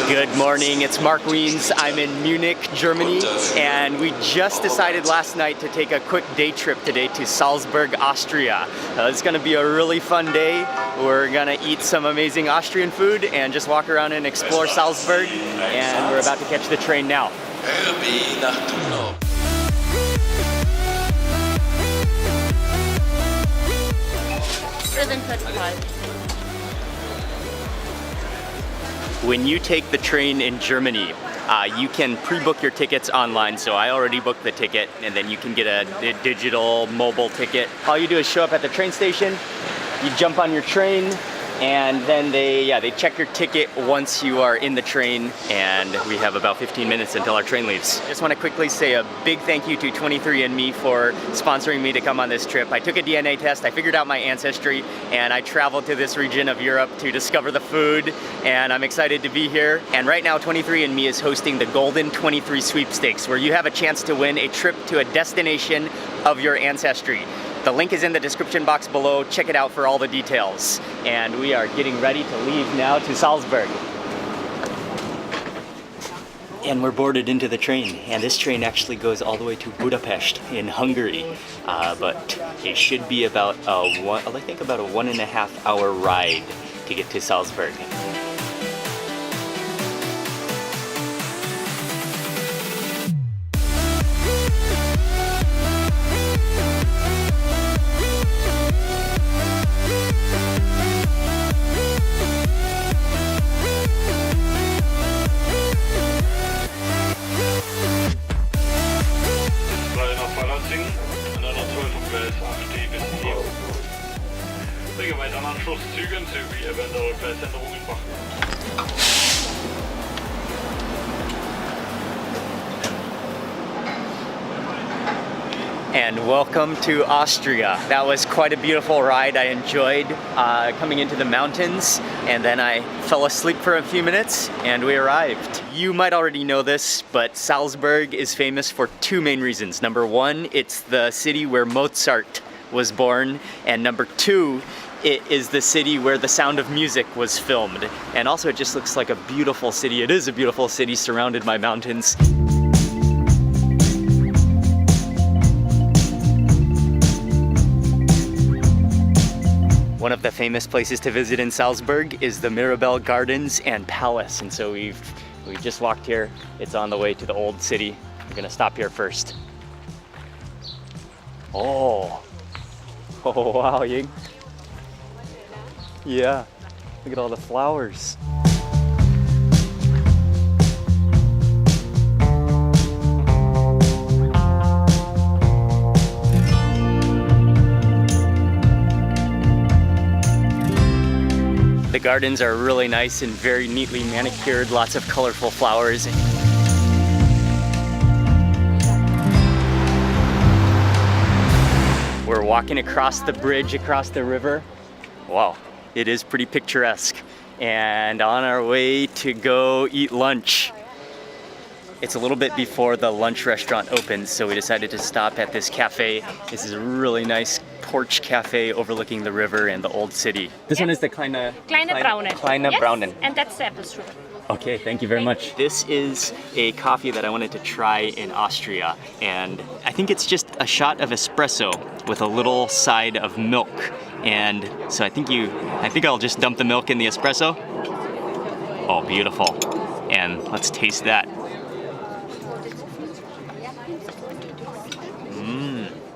Good morning, it's Mark Wiens. I'm in Munich, Germany, and we just decided last night to take a quick day trip today to Salzburg, Austria. It's going to be a really fun day. We're going to eat some amazing Austrian food and just walk around and explore Salzburg, and we're about to catch the train now. 7:35. When you take the train in Germany, you can pre-book your tickets online, so I already booked the ticket, and then you can get a digital mobile ticket. All you do is show up at the train station, you jump on your train, and then they check your ticket once you are in the train, and we have about 15 minutes until our train leaves. I just want to quickly say a big thank you to 23andMe for sponsoring me to come on this trip. I took a DNA test, I figured out my ancestry, and I traveled to this region of Europe to discover the food, and I'm excited to be here. And right now 23andMe is hosting the Golden 23 Sweepstakes, where you have a chance to win a trip to a destination of your ancestry. The link is in the description box below. Check it out for all the details. And we are getting ready to leave now to Salzburg. And we're boarded into the train. And this train actually goes all the way to Budapest in Hungary. But it should be about a 1.5 hour ride to get to Salzburg. Anschlusszügen sowie eventuelle Veränderungen machen. And welcome to Austria. That was quite a beautiful ride. I enjoyed coming into the mountains, and then I fell asleep for a few minutes and we arrived. You might already know this, but Salzburg is famous for two main reasons. Number one, it's the city where Mozart was born, and number two, it is the city where The Sound of Music was filmed. And also it just looks like a beautiful city. It is a beautiful city surrounded by mountains. One of the famous places to visit in Salzburg is the Mirabell Gardens and Palace. And so we've just walked here. It's on the way to the old city. We're gonna stop here first. Oh wow, Ying. Yeah, look at all the flowers. The gardens are really nice and very neatly manicured, lots of colorful flowers. We're walking across the bridge, across the river. Wow. It is pretty picturesque, and on our way to go eat lunch. It's a little bit before the lunch restaurant opens, so we decided to stop at this cafe. This is a really nice porch cafe overlooking the river and the old city. This one is the Kleine Braunen. Yes, and that's the apple strudel. Okay, thank you very much. This is a coffee that I wanted to try in Austria, and I think it's just a shot of espresso with a little side of milk. And so I think I'll just dump the milk in the espresso. Oh, beautiful. And let's taste that.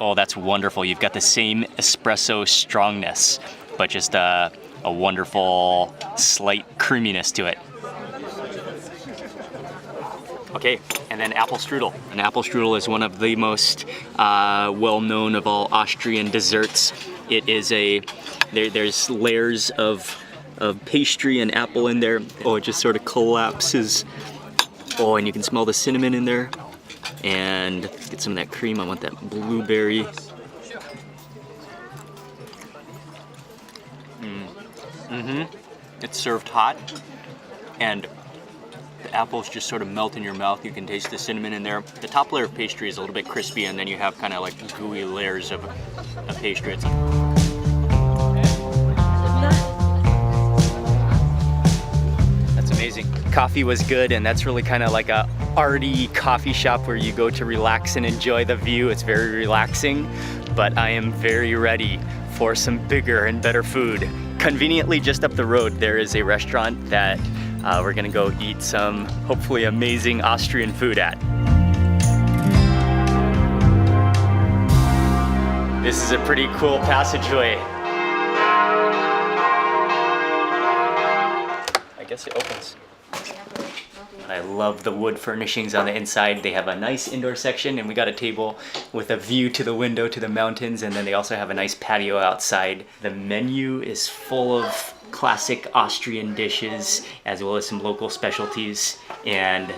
Oh, that's wonderful. You've got the same espresso strongness, but just a wonderful slight creaminess to it. Okay, and then apple strudel. An apple strudel is one of the most well-known of all Austrian desserts. It is there's layers of pastry and apple in there. Oh, it just sort of collapses. Oh, and you can smell the cinnamon in there. And get some of that cream. I want that blueberry. It's served hot, and the apples just sort of melt in your mouth. You can taste the cinnamon in there. The top layer of pastry is a little bit crispy, and then you have kind of like gooey layers of pastry. That's amazing. Coffee was good, and that's really kind of like a arty coffee shop where you go to relax and enjoy the view. It's very relaxing, but I am very ready for some bigger and better food. Conveniently just up the road, there is a restaurant that we're gonna go eat some hopefully amazing Austrian food at. This is a pretty cool passageway. I guess it opens. I love the wood furnishings on the inside. They have a nice indoor section, and we got a table with a view to the window to the mountains, and then they also have a nice patio outside. The menu is full of classic Austrian dishes as well as some local specialties, and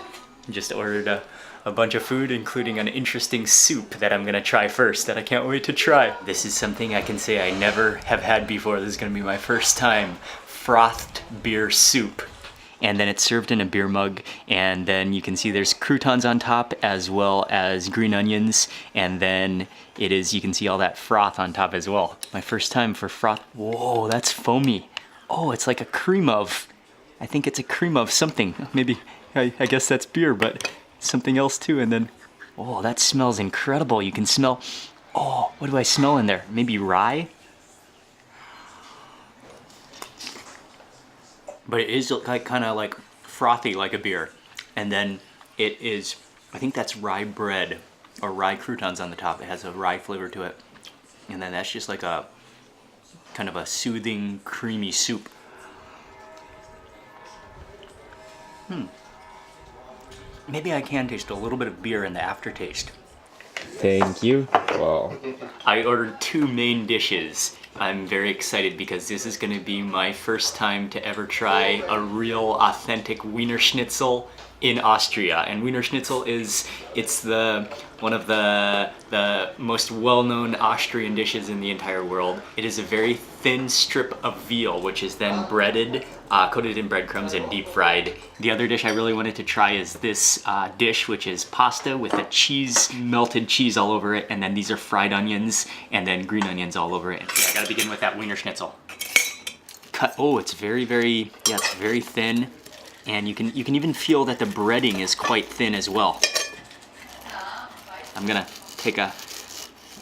just ordered a bunch of food, including an interesting soup that I'm gonna try first that I can't wait to try. This is something I can say I never have had before. This is gonna be my first time. Frothed beer soup. And then it's served in a beer mug, and then you can see there's croutons on top as well as green onions, and then you can see all that froth on top as well. My first time for froth. Whoa, that's foamy. Oh, it's like a cream of, I think it's a cream of something. Maybe, I guess that's beer, but something else too. And then, oh, that smells incredible. You can smell, oh, what do I smell in there? Maybe rye? But it is like kind of like frothy like a beer. And then it is, I think that's rye bread or rye croutons on the top. It has a rye flavor to it. And then that's just like a kind of a soothing, creamy soup. Maybe I can taste a little bit of beer in the aftertaste. Thank you. Wow. I ordered 2 main dishes. I'm very excited because this is going to be my first time to ever try a real authentic Wiener Schnitzel in Austria. And Wiener Schnitzel it's one of the most well-known Austrian dishes in the entire world. It is a very thin strip of veal, which is then breaded, coated in breadcrumbs and deep fried. The other dish I really wanted to try is this dish, which is pasta with a cheese, melted cheese all over it, and then these are fried onions and then green onions all over it. Okay, I gotta begin with that Wiener Schnitzel. Cut. Oh, it's very thin. And you can even feel that the breading is quite thin as well. I'm gonna take a,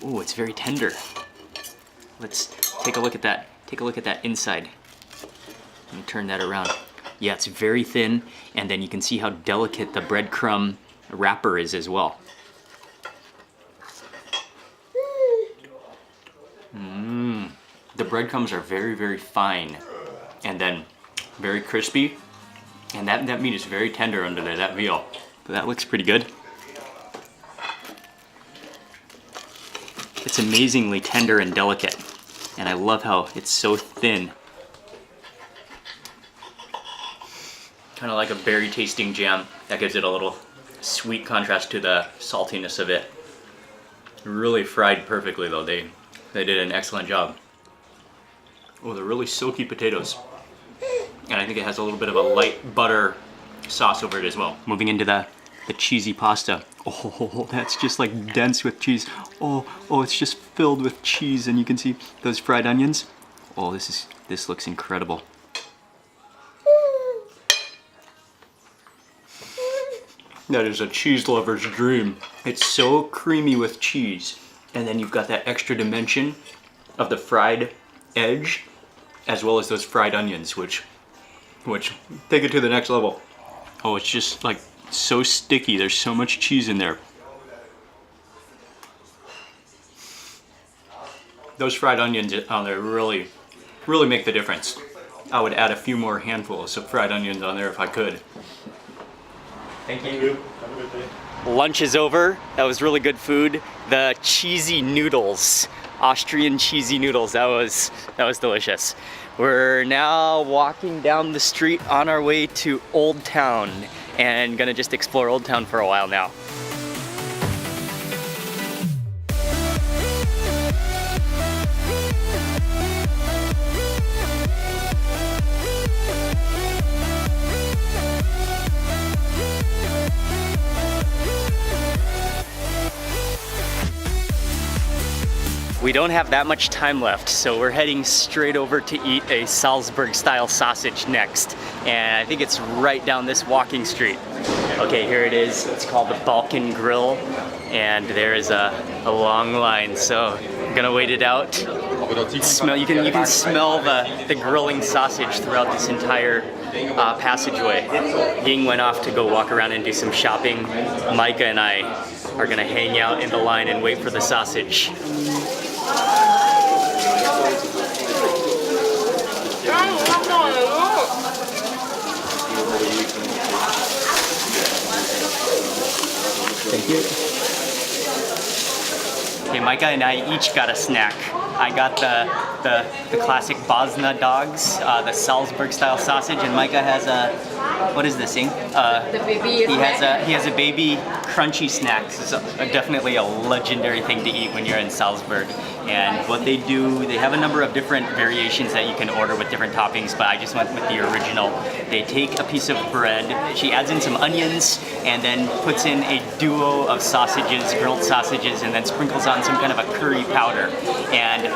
oh, it's very tender. Let's take a look at that. Take a look at that inside. Let me turn that around. Yeah, it's very thin, and then you can see how delicate the breadcrumb wrapper is as well. The breadcrumbs are very fine, and then very crispy. And that meat is very tender under there, that veal. But that looks pretty good. It's amazingly tender and delicate. And I love how it's so thin. Kind of like a berry tasting jam. That gives it a little sweet contrast to the saltiness of it. Really fried perfectly though. They did an excellent job. Oh, they're really silky potatoes. And I think it has a little bit of a light butter sauce over it as well. Moving into the cheesy pasta. Oh, that's just like dense with cheese. Oh, it's just filled with cheese, and you can see those fried onions. Oh, this looks incredible. That is a cheese lover's dream. It's so creamy with cheese, and then you've got that extra dimension of the fried edge, as well as those fried onions, which take it to the next level. Oh, it's just like so sticky. There's so much cheese in there. Those fried onions on there really make the difference. I would add a few more handfuls of fried onions on there if I could. Thank you. Have a good day. Lunch is over. That was really good food. The cheesy noodles, Austrian cheesy noodles, that was delicious. We're now walking down the street on our way to Old Town and gonna just explore Old Town for a while now. We don't have that much time left, so we're heading straight over to eat a Salzburg style sausage next. And I think it's right down this walking street. Okay, here it is. It's called the Balkan Grill, and there is a long line, so I'm gonna wait it out. You can smell the grilling sausage throughout this entire passageway. Ying went off to go walk around and do some shopping. Micah and I are gonna hang out in the line and wait for the sausage. Thank you. Okay, Micah and I each got a snack. I got the classic Bosna dogs, the Salzburg style sausage, and Micah has a, what is this thing? The baby is he has a baby crunchy snack. It's definitely a legendary thing to eat when you're in Salzburg. And what they do, they have a number of different variations that you can order with different toppings, but I just went with the original. They take a piece of bread, she adds in some onions, and then puts in a duo of sausages, grilled sausages, and then sprinkles on some kind of a curry powder. And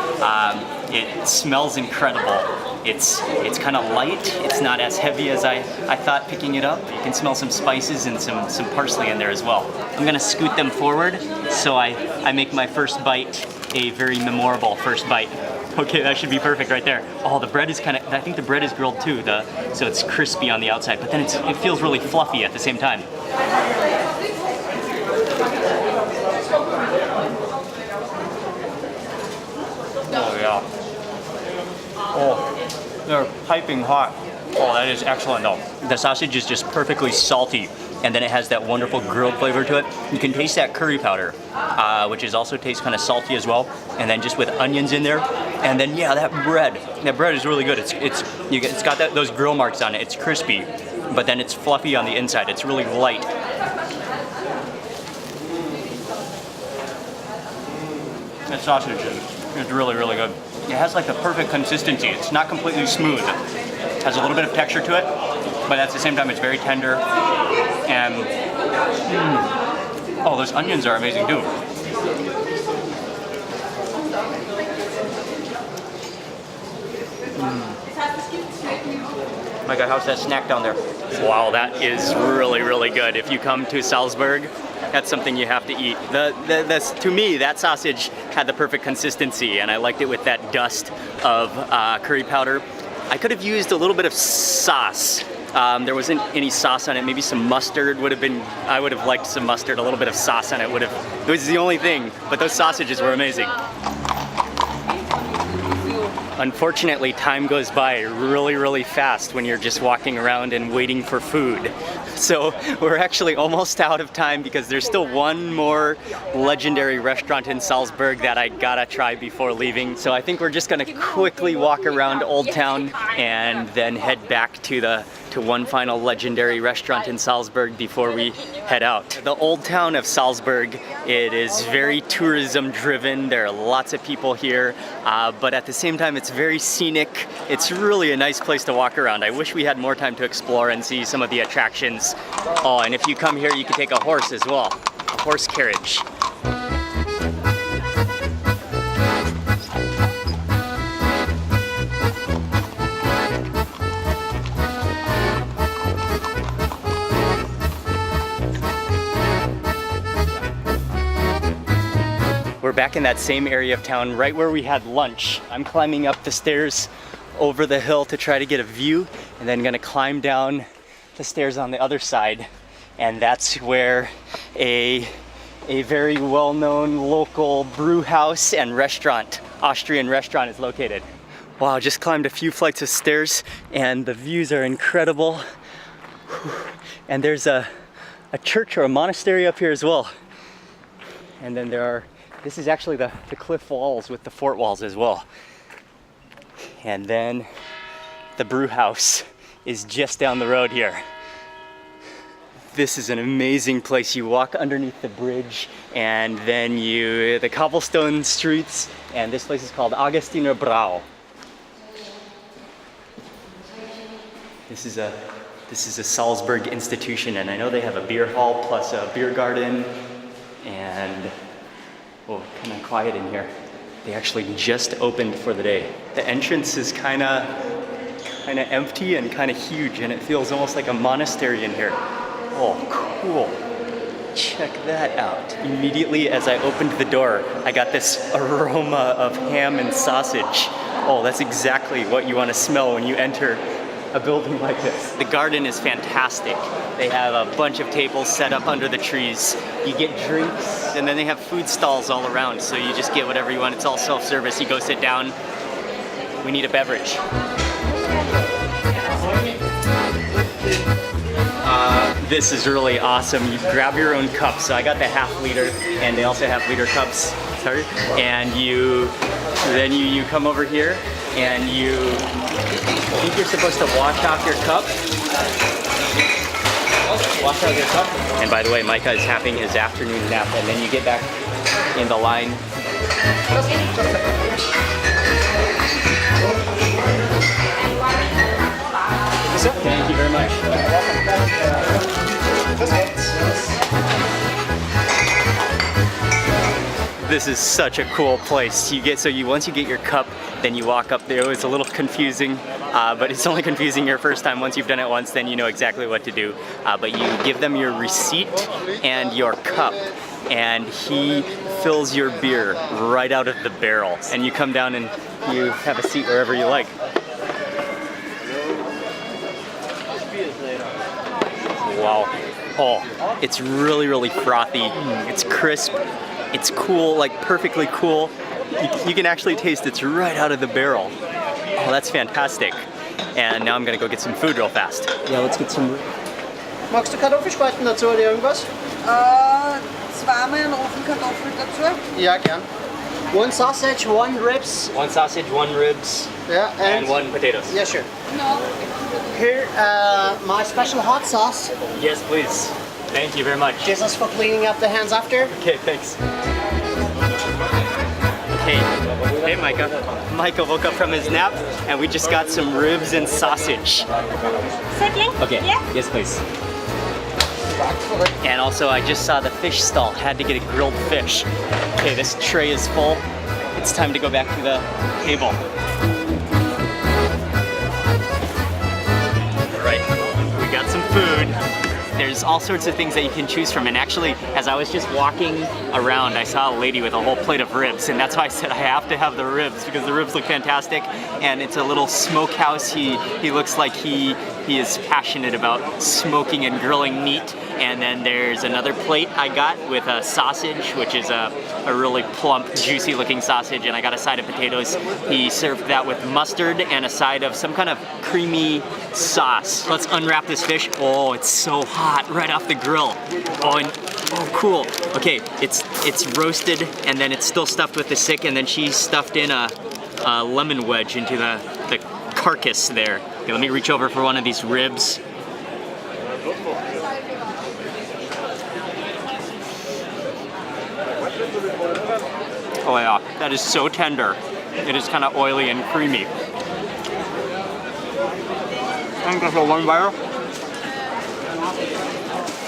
it smells incredible. It's kind of light. It's not as heavy as I thought picking it up. You can smell some spices and some parsley in there as well. I'm gonna scoot them forward so I make my first bite a very memorable first bite. Okay, that should be perfect right there. Oh, the bread is I think the bread is grilled too, so it's crispy on the outside, but then it feels really fluffy at the same time. Oh yeah. Oh, they're piping hot. Oh, that is excellent though. The sausage is just perfectly salty, and then it has that wonderful grilled flavor to it. You can taste that curry powder, which is also tastes kind of salty as well, and then just with onions in there. And then yeah, that bread is really good. It's got those grill marks on it. It's crispy, but then it's fluffy on the inside. It's really light. That sausage is really, really good. It has like the perfect consistency. It's not completely smooth. It has a little bit of texture to it, but at the same time it's very tender. And oh, those onions are amazing too. Micah, how's that snack down there? Wow, that is really, really good. If you come to Salzburg, that's something you have to eat. To me, that sausage had the perfect consistency, and I liked it with that dust of curry powder. I could have used a little bit of sauce. There wasn't any sauce on it. Maybe some mustard would have been, I would have liked some mustard. A little bit of sauce on it it was the only thing, but those sausages were amazing. Unfortunately, time goes by really, really fast when you're just walking around and waiting for food. So we're actually almost out of time because there's still one more legendary restaurant in Salzburg that I gotta try before leaving. So I think we're just gonna quickly walk around Old Town and then head back to one final legendary restaurant in Salzburg before we head out. The Old Town of Salzburg, it is very tourism driven. There are lots of people here, but at the same time it's very scenic. It's really a nice place to walk around. I wish we had more time to explore and see some of the attractions. Oh, and if you come here, you can take a horse as well, a horse carriage. We're back in that same area of town, right where we had lunch. I'm climbing up the stairs over the hill to try to get a view, and then gonna climb down the stairs on the other side, and that's where a very well-known local brew house and restaurant, Austrian restaurant, is located. Wow, just climbed a few flights of stairs, and the views are incredible. And there's a church or a monastery up here as well. And then this is actually the cliff walls with the fort walls as well. And then the brew house is just down the road here. This is an amazing place. You walk underneath the bridge, and then the cobblestone streets, and this place is called Augustiner Brau. This is a Salzburg institution, and I know they have a beer hall plus a beer garden, and oh, kind of quiet in here. They actually just opened for the day. The entrance is kind of empty and kind of huge, and it feels almost like a monastery in here. Oh, cool. Check that out. Immediately as I opened the door, I got this aroma of ham and sausage. Oh, that's exactly what you want to smell when you enter a building like this. The garden is fantastic. They have a bunch of tables set up under the trees. You get drinks, and then they have food stalls all around, so you just get whatever you want. It's all self-service. You go sit down. We need a beverage. This is really awesome. You grab your own cup. So I got the ½ liter, and they also have liter cups. Sorry. And then you come over here, and I think you're supposed to wash off your cup. Wash out your cup. And by the way, Micah is having his afternoon nap, and then you get back in the line. Thank you very much. This is such a cool place. Once you get your cup, then you walk up there. It's a little confusing, but it's only confusing your first time. Once you've done it once, then you know exactly what to do. But you give them your receipt and your cup, and he fills your beer right out of the barrel. And you come down and you have a seat wherever you like. Wow. Oh, it's really, really frothy. It's crisp. It's cool, like perfectly cool. You can actually taste it's right out of the barrel. Oh, that's fantastic. And now I'm gonna go get some food real fast. Yeah, let's get some. Magst du Kartoffelspalten dazu oder irgendwas? Zweimal einen Ofenkartoffel dazu. Ja, gern. One sausage, one ribs. One sausage, one ribs, Yeah, and one potatoes. Yeah, sure. No. Here, my special hot sauce. Yes, please. Thank you very much. This is for cleaning up the hands after. Okay, thanks. Hey, Micah. Micah woke up from his nap, and we just got some ribs and sausage. Second? Okay. Yeah. Yes, please. And also, I just saw the fish stall. Had to get a grilled fish. Okay, this tray is full. It's time to go back to the table. All right, we got some food. There's all sorts of things that you can choose from, and actually, as I was just walking around, I saw a lady with a whole plate of ribs, and that's why I said I have to have the ribs, because the ribs look fantastic, and it's a little smokehouse. He looks like he is passionate about smoking and grilling meat. And then there's another plate I got with a sausage, which is a really plump, juicy looking sausage, and I got a side of potatoes. He served that with mustard and a side of some kind of creamy sauce. Let's unwrap this fish. Oh, it's so hot right off the grill. Oh, cool. Okay, it's roasted, and then it's still stuffed with the stick, and then she stuffed in a lemon wedge into the carcass there. Okay, let me reach over for one of these ribs. Oh yeah, that is so tender. It is kind of oily and creamy. And just a one bite.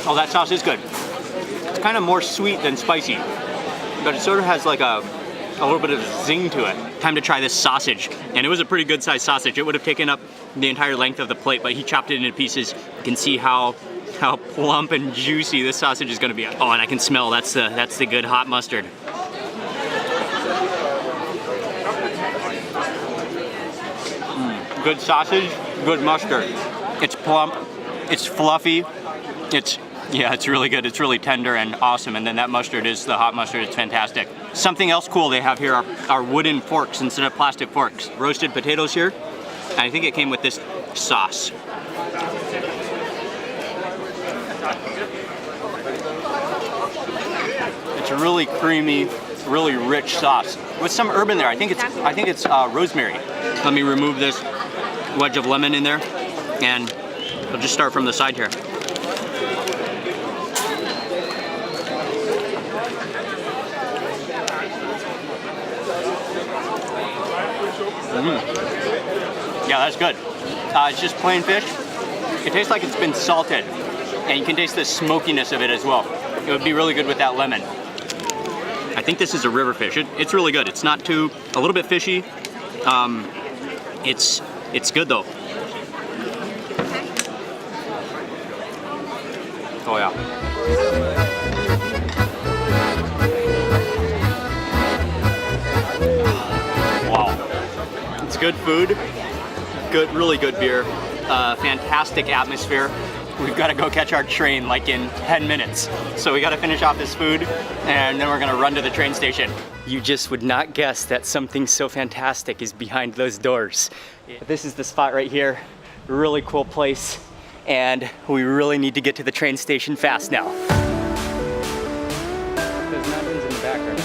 Oh, that sauce is good. It's kind of more sweet than spicy, but it sort of has like a little bit of zing to it. Time to try this sausage. And it was a pretty good sized sausage. It would have taken up the entire length of the plate, but he chopped it into pieces. You can see how plump and juicy this sausage is gonna be. Oh, and I can smell, that's the good hot mustard. Good sausage, good mustard. It's plump, it's fluffy, it's really good. It's really tender and awesome. And then that mustard is the hot mustard. It's fantastic. Something else cool they have here are wooden forks instead of plastic forks. Roasted potatoes here. And I think it came with this sauce. It's a really creamy, really rich sauce with some herb in there. I think it's rosemary. Let me remove this wedge of lemon in there, and I'll just start from the side here. Yeah, that's good. It's just plain fish. It tastes like it's been salted, and you can taste the smokiness of it as well. It would be really good with that lemon. I think this is a river fish. It's really good. It's not too, a little bit fishy. It's good though. Oh yeah. Wow. It's good food, good, really good beer, fantastic atmosphere. We've got to go catch our train like in 10 minutes. So we got to finish off this food and then we're gonna run to the train station. You just would not guess that something so fantastic is behind those doors. But this is the spot right here, really cool place. And we really need to get to the train station fast now. There's mountains in the background.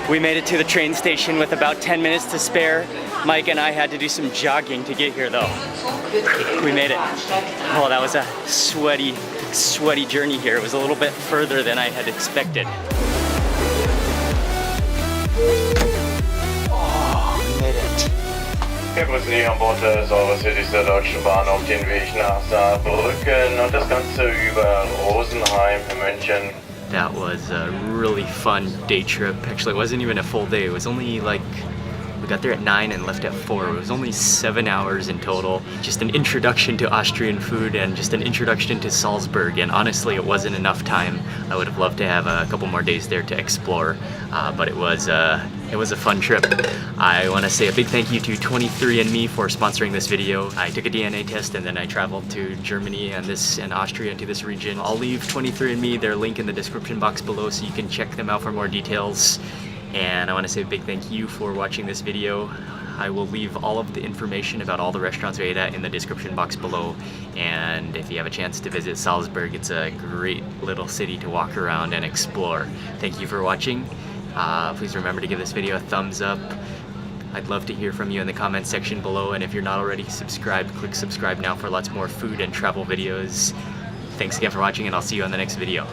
We made it to the train station with about 10 minutes to spare. Mike and I had to do some jogging to get here though. We made it. Oh, that was a sweaty journey here. It was a little bit further than I had expected. Oh, we made it. Wir begrüßen Sie an Bord des Eurocities der Deutschen Bahn auf den Weg nach Saarbrücken und das Ganze über Rosenheim, München. That was a really fun day trip. Actually, it wasn't even a full day. It was only like, we got there at 9 and left at 4. It was only 7 hours in total. Just an introduction to Austrian food and just an introduction to Salzburg. And honestly, it wasn't enough time. I would have loved to have a couple more days there to explore. But it was a fun trip. I want to say a big thank you to 23andMe for sponsoring this video. I took a DNA test and then I traveled to Germany and Austria into this region. I'll leave 23andMe, their link in the description box below so you can check them out for more details. And I want to say a big thank you for watching this video. I will leave all of the information about all the restaurants we ate at in the description box below. And if you have a chance to visit Salzburg, it's a great little city to walk around and explore. Thank you for watching. Please remember to give this video a thumbs up. I'd love to hear from you in the comments section below. And if you're not already subscribed, click subscribe now for lots more food and travel videos. Thanks again for watching and I'll see you on the next video.